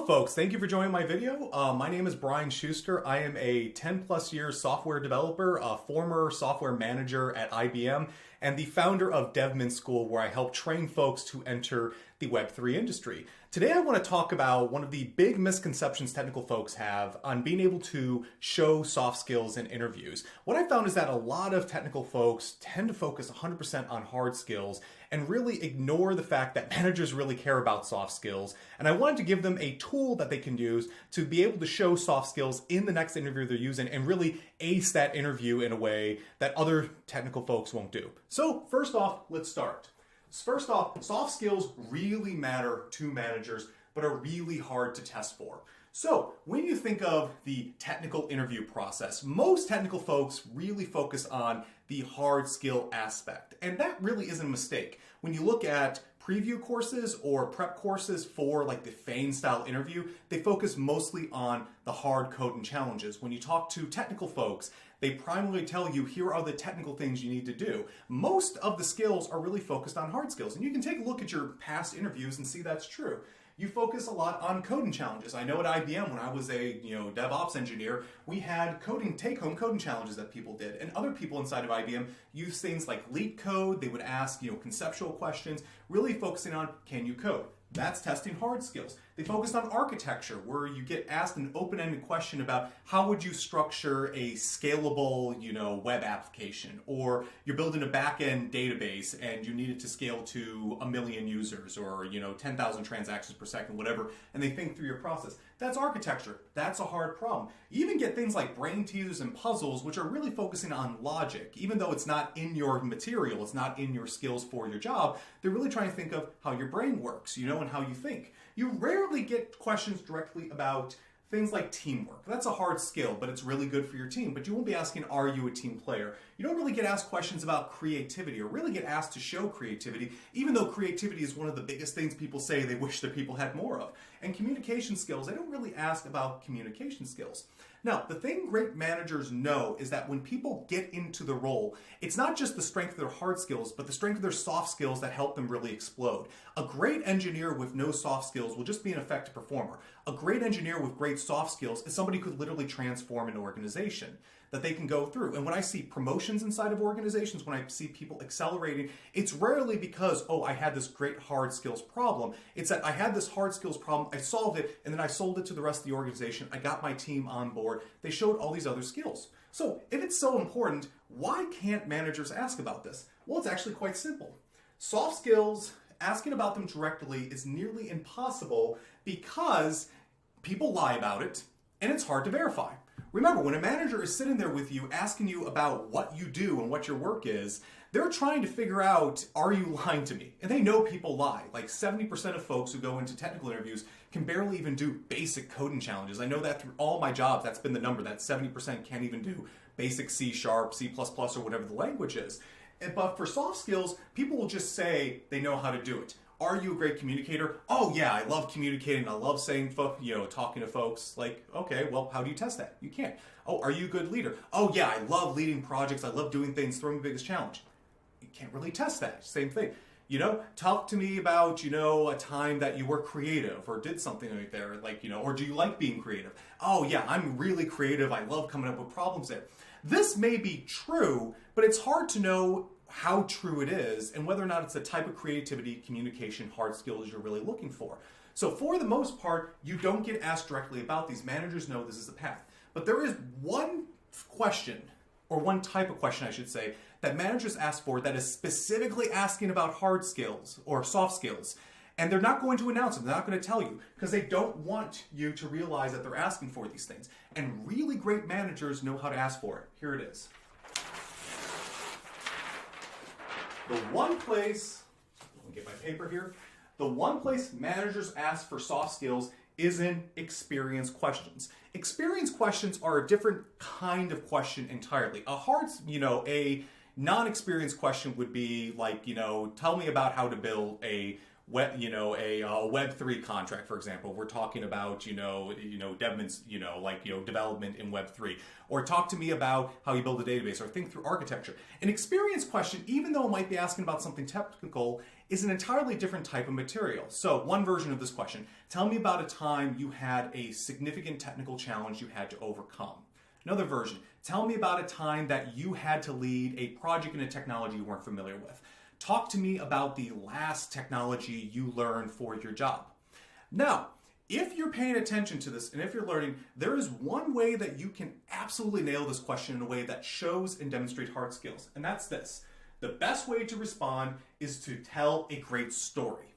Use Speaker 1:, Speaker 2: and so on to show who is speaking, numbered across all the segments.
Speaker 1: Hello folks, thank you for joining my video. My name is Brian Schuster. I am a 10 plus year software developer, a former software manager at IBM, and the founder of DevMin School, where I help train folks to enter the Web3 industry. Today I want to talk about one of the big misconceptions technical folks have on being able to show soft skills in interviews. What I found is that a lot of technical folks tend to focus 100% on hard skills and really ignore the fact that managers really care about soft skills. And I wanted to give them a tool that they can use to be able to show soft skills in the next interview they're using and really ace that interview in a way that other technical folks won't do. So first off, let's start. First off, soft skills really matter to managers, but are really hard to test for. So when you think of the technical interview process, most technical folks really focus on the hard skill aspect. And that really isn't a mistake. When you look at preview courses or prep courses for like the Fein style interview, they focus mostly on the hard code and challenges. When you talk to technical folks, they primarily tell you here are the technical things you need to do. Most of the skills are really focused on hard skills. And you can take a look at your past interviews and see that's true. You focus a lot on coding challenges. I know at IBM when I was a DevOps engineer, we had take-home coding challenges that people did. And other people inside of IBM use things like leak code. They would ask conceptual questions, really focusing on can you code? That's testing hard skills. They focused on architecture, where you get asked an open-ended question about how would you structure a scalable, web application, or you're building a back-end database and you need it to scale to 1 million users or 10,000 transactions per second, whatever, and they think through your process. That's architecture. That's a hard problem. You even get things like brain teasers and puzzles, which are really focusing on logic. Even though it's not in your material, it's not in your skills for your job, they're really trying to think of how your brain works, and how you think. You rarely get questions directly about things like teamwork. That's a hard skill, but it's really good for your team. But you won't be asking, are you a team player? You don't really get asked questions about creativity or really get asked to show creativity, even though creativity is one of the biggest things people say they wish that people had more of. And communication skills, they don't really ask about communication skills. Now, the thing great managers know is that when people get into the role, it's not just the strength of their hard skills, but the strength of their soft skills that help them really explode. A great engineer with no soft skills will just be an effective performer. A great engineer with great soft skills is somebody who could literally transform an organization that they can go through. And when I see promotions inside of organizations, when I see people accelerating, it's rarely because, oh, I had this great hard skills problem. It's that I had this hard skills problem, I solved it, and then I sold it to the rest of the organization. I got my team on board. They showed all these other skills. So if it's so important, why can't managers ask about this? Well, it's actually quite simple. Soft skills, asking about them directly is nearly impossible because people lie about it and it's hard to verify. Remember, when a manager is sitting there with you asking you about what you do and what your work is, they're trying to figure out, are you lying to me? And they know people lie. Like 70% of folks who go into technical interviews can barely even do basic coding challenges. I know that through all my jobs, that's been the number, that 70% can't even do basic C#, C++, or whatever the language is. But for soft skills, people will just say they know how to do it. Are you a great communicator? Oh yeah, I love communicating. I love saying, talking to folks. Like, okay, well, how do you test that? You can't. Oh, are you a good leader? Oh yeah, I love leading projects. I love doing things, throwing the biggest challenge. You can't really test that. Same thing. Talk to me about, a time that you were creative or did something like there, or do you like being creative? Oh yeah, I'm really creative. I love coming up with problems there. This may be true, but it's hard to know how true it is and whether or not it's the type of creativity, communication, hard skills you're really looking for. So for the most part, you don't get asked directly about these. Managers know this is the path. But there is one question, or one type of question I should say, that managers ask for that is specifically asking about hard skills or soft skills. And they're not going to announce them. They're not going to tell you because they don't want you to realize that they're asking for these things. And really great managers know how to ask for it. Here it is. The one place, let me get my paper here, the one place managers ask for soft skills is in experience questions. Experience questions are a different kind of question entirely. A non-experienced question would be like, tell me about how to build a a Web3 contract, for example. We're talking about, development in Web3. Or talk to me about how you build a database, or think through architecture. An experience question, even though it might be asking about something technical, is an entirely different type of material. So one version of this question, tell me about a time you had a significant technical challenge you had to overcome. Another version, tell me about a time that you had to lead a project in a technology you weren't familiar with. Talk to me about the last technology you learned for your job. Now, if you're paying attention to this and if you're learning, there is one way that you can absolutely nail this question in a way that shows and demonstrates hard skills, and that's this. The best way to respond is to tell a great story.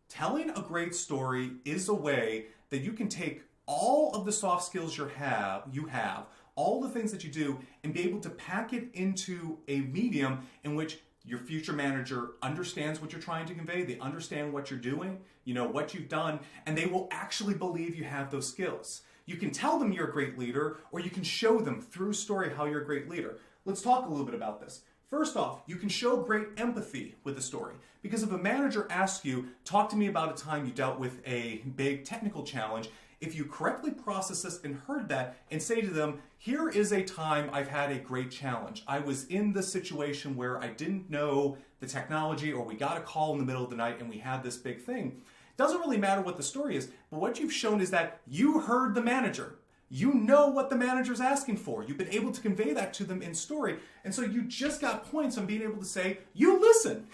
Speaker 1: Telling a great story is a way that you can take all of the soft skills you have, all the things that you do, and be able to pack it into a medium in which your future manager understands what you're trying to convey, they understand what you're doing, what you've done, and they will actually believe you have those skills. You can tell them you're a great leader, or you can show them through story how you're a great leader. Let's talk a little bit about this. First off, you can show great empathy with a story. Because if a manager asks you, talk to me about a time you dealt with a big technical challenge, if you correctly process this and heard that and say to them, here is a time I've had a great challenge. I was in this situation where I didn't know the technology, or we got a call in the middle of the night and we had this big thing. It doesn't really matter what the story is, but what you've shown is that you heard the manager. You know what the manager's asking for. You've been able to convey that to them in story. And so you just got points on being able to say, you listen.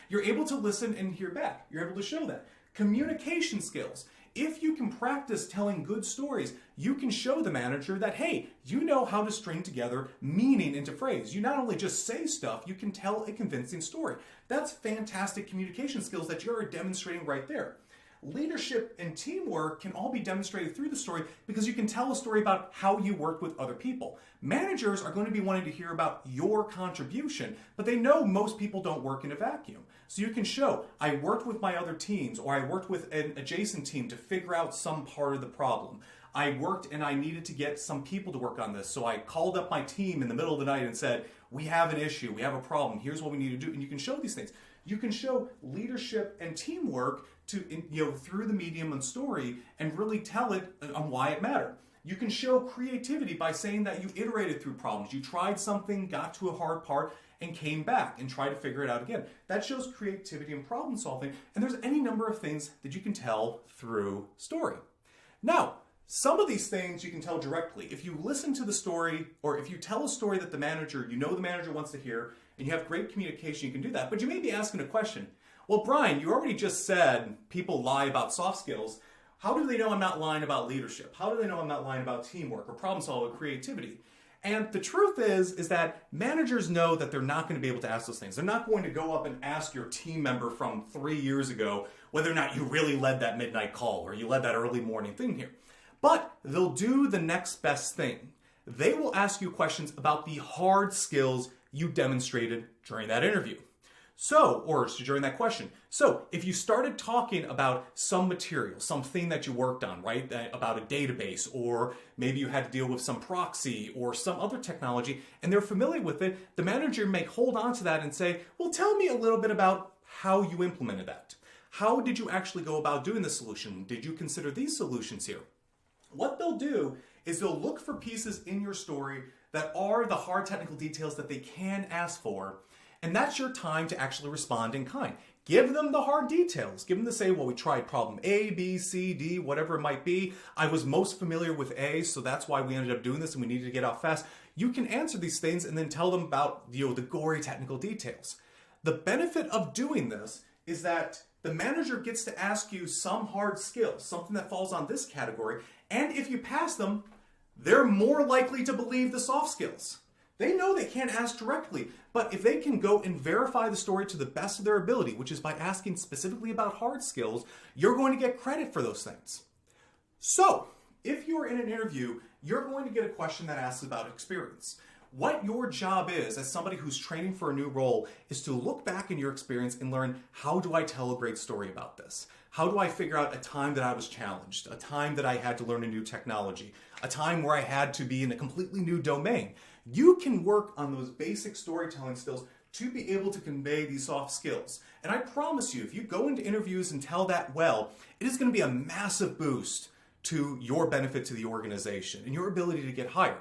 Speaker 1: You're able to listen and hear back. You're able to show that. Communication skills. If you can practice telling good stories, you can show the manager that, hey, you know how to string together meaning into phrase. You not only just say stuff, you can tell a convincing story. That's fantastic communication skills that you're demonstrating right there. Leadership and teamwork can all be demonstrated through the story because you can tell a story about how you work with other people. Managers are going to be wanting to hear about your contribution, but they know most people don't work in a vacuum. So you can show, I worked with my other teams, or I worked with an adjacent team to figure out some part of the problem. I worked and I needed to get some people to work on this, so I called up my team in the middle of the night and said, we have an issue, we have a problem, here's what we need to do. And you can show these things. You can show leadership and teamwork through the medium and story and really tell it on why it mattered. You can show creativity by saying that you iterated through problems. You tried something, got to a hard part, and came back and tried to figure it out again. That shows creativity and problem solving, and there's any number of things that you can tell through story. Now, some of these things you can tell directly. If you listen to the story, or if you tell a story that the manager wants to hear, and you have great communication, you can do that. But you may be asking a question. Well, Brian, you already just said people lie about soft skills. How do they know I'm not lying about leadership? How do they know I'm not lying about teamwork or problem solving or creativity? And the truth is that managers know that they're not going to be able to ask those things. They're not going to go up and ask your team member from 3 years ago whether or not you really led that midnight call or you led that early morning thing here. But they'll do the next best thing. They will ask you questions about the hard skills you demonstrated during that interview. Or during that question. So if you started talking about some material, something that you worked on, right? About a database, or maybe you had to deal with some proxy or some other technology, and they're familiar with it, the manager may hold on to that and say, well, tell me a little bit about how you implemented that. How did you actually go about doing the solution? Did you consider these solutions here? What they'll do is they'll look for pieces in your story that are the hard technical details that they can ask for. And that's your time to actually respond in kind. Give them the hard details. Give them to say, well, we tried problem A, B, C, D, whatever it might be. I was most familiar with A, so that's why we ended up doing this and we needed to get out fast. You can answer these things and then tell them about the gory technical details. The benefit of doing this is that the manager gets to ask you some hard skills, something that falls on this category, and if you pass them, they're more likely to believe the soft skills. They know they can't ask directly, but if they can go and verify the story to the best of their ability, which is by asking specifically about hard skills, you're going to get credit for those things. So, if you're in an interview, you're going to get a question that asks about experience. What your job is as somebody who's training for a new role is to look back in your experience and learn, how do I tell a great story about this? How do I figure out a time that I was challenged, a time that I had to learn a new technology, a time where I had to be in a completely new domain? You can work on those basic storytelling skills to be able to convey these soft skills. And I promise you, if you go into interviews and tell that well, it is going to be a massive boost to your benefit to the organization and your ability to get hired.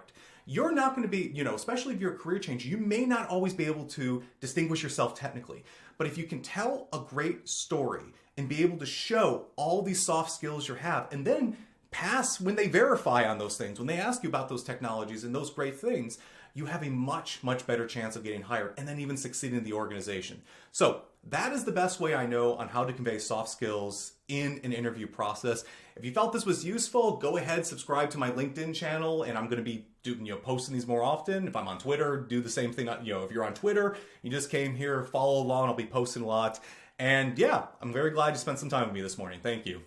Speaker 1: You're not going to be, especially if you're a career change, you may not always be able to distinguish yourself technically. But if you can tell a great story and be able to show all these soft skills you have, and then pass when they verify on those things, when they ask you about those technologies and those great things, you have a much, much better chance of getting hired and then even succeeding in the organization. So that is the best way I know on how to convey soft skills in an interview process. If you felt this was useful, go ahead, subscribe to my LinkedIn channel, and I'm going to be posting these more often. If I'm on Twitter, do the same thing. If you're on Twitter, you just came here, follow along. I'll be posting a lot. And yeah, I'm very glad you spent some time with me this morning. Thank you.